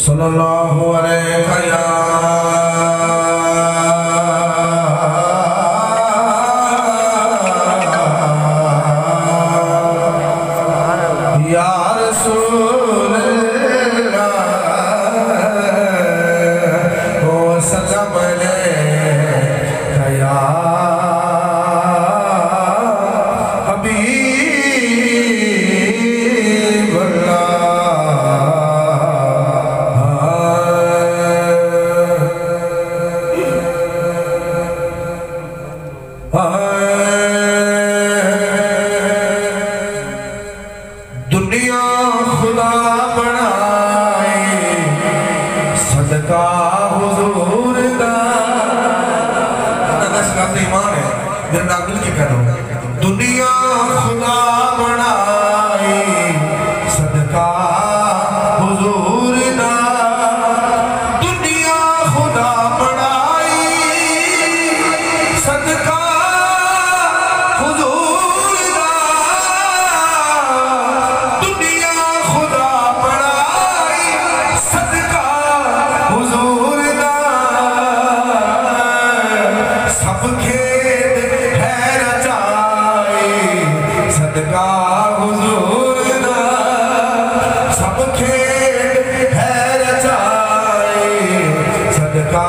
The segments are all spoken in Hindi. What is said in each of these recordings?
सल्लल्लाहु अलैहि या रसूल अल्लाह ओ सल्लम अलैका या हबीब दुनिया खुदा बनाए सदका हुजूर दा ईमान है मेरे नाम दिल के करो दुनिया खुदा बनाए सदका हुजूर दा दुनिया खुदा बनाई सदका हुजूर दा दुनिया खुदा बनाई सदका हुजूर दा सब खेद है रचाए सदका हुजूर दा सब खेद है रचाए सदका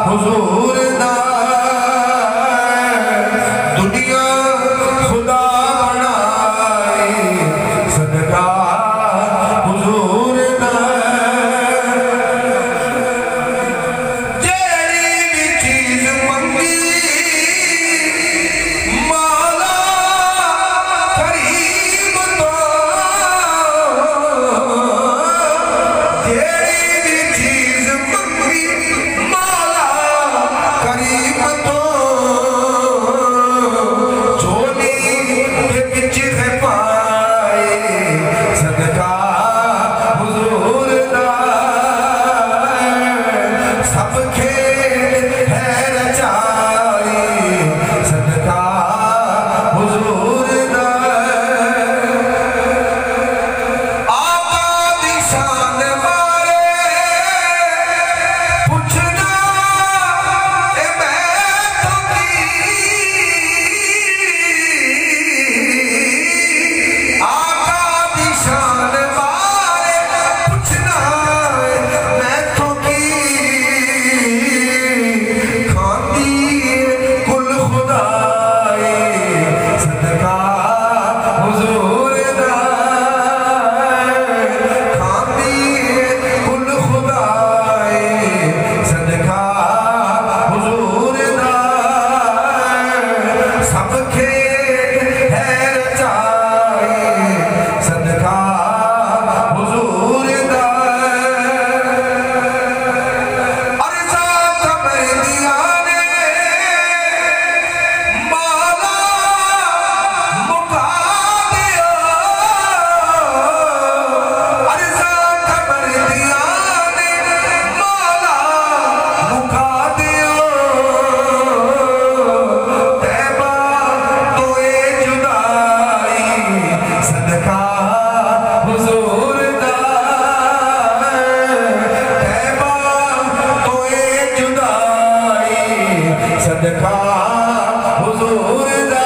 हुजूर दा दुनिया खुदा बनाए सदका हुजूर दा जेड़ी भी चीज मंगी मौला करीम तो जेड़ी भी चीज मंगी मौला करीम तो झोली के बिच है पाए सदका हुजूर दा सब खेल है रचाए सदका हुजूर दा आका दी शान मारे पुछना ए मैं तो की आका दी शान मारे पुछना मैं तो की खाती कुल खुदाए सदका हुजूर दा खाती कुल खुदाए सदका हुजूर दा सब खेल है रचाए सदका हुजूर दा अर्ज़ा कमर दिया ने मौला मुका दिया अर्ज़ा कमर दिया ने मौला मुका दिया तैबा तो ए जुदाई सदका हुजूर दा तैबा तो ए जुदाई सदका हुजूर दा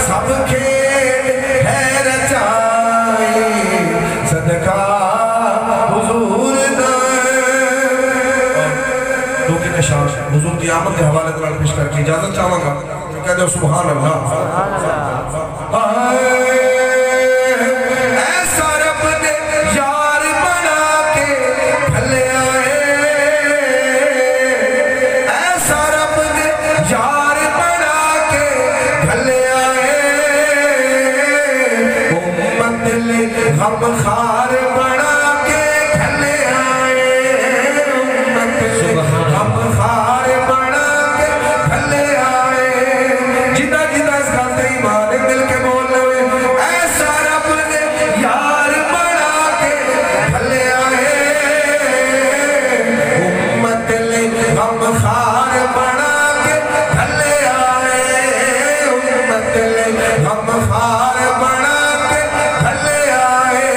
सब खेल है रचाए सदका हुजूर दा दो के निशान हुजूर की आमद के हवाले से पेश करके इजाजत चाहूंगा तो कह दो सुभान अल्लाह ऐसा रब ने यार बना के भले आए ऐसा रब ने यार बना के भले आए उम्मत ले गम खार बना के भले आए उम्मत ले गम खार बना के भले आए जिदा जिदा इस गल ते ईमान मिल के बोल लवे ऐसा रब ने यार बना के भले आए उम्मत ले गम खार बना के भले आए उम्मत ले गम खार बना के भले आए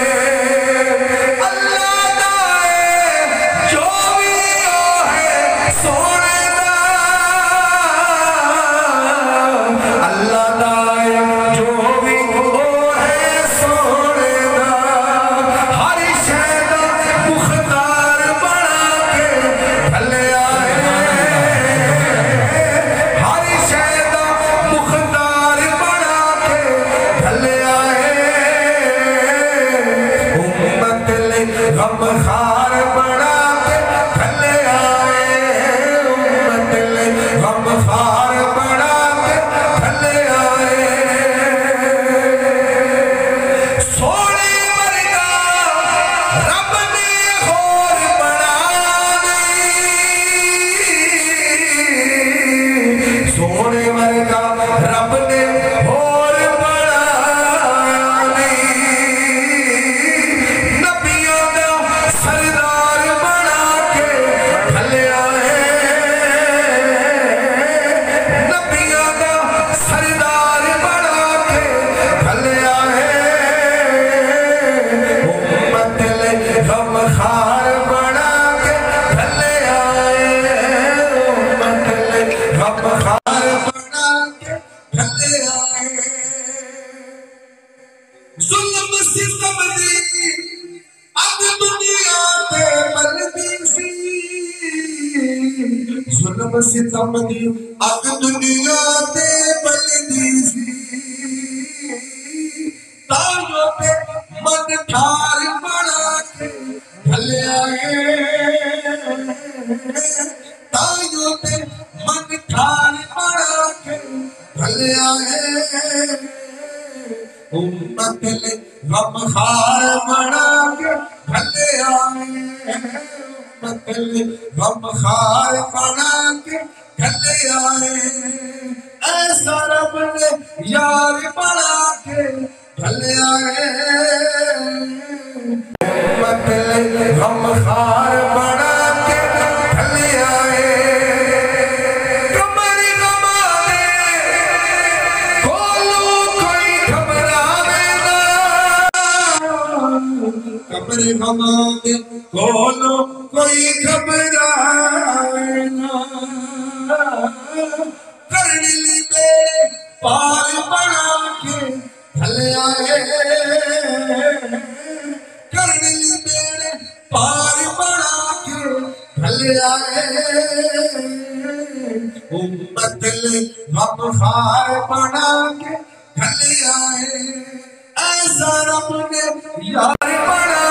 गमखार बना के भले आए, उम्मत ले गमखार बना के भले आए। सोने वर्गा रब ने होर बना दी, सोने वर्गा रब ने होर बना दी। नबियों का सरदार बना के भले आए, नबियों का सरदार बना के भले आए। उम्मत ले गमखार बना के भले आए, उम्मत ले गमखार बना के भले आए। जुल्म सितम दी अब दुनिया पे बलदी सी, जुल्म सितम दी अब दुनिया पे बलदी सी। तारों पे मन ठार बना के भले आए, तारों पे मन ठार बना के भले आए। उम्मत ले गमखार बना के भले आए, उम्मत ले गमखार बना के भले आए। ऐसा रब ने यार बना के भले आए, उम्मत ले गमखार बना के भले आए। कमर गमाने खोलो कोई घबरावे ना, कमर गमाने खोलो कोई घबरावे ना। करनी में पार बना के भले आए, करनी में पार बना के भले आए। उम्मत ले गमखार बना के भले आए। ऐसा रब ने यार बना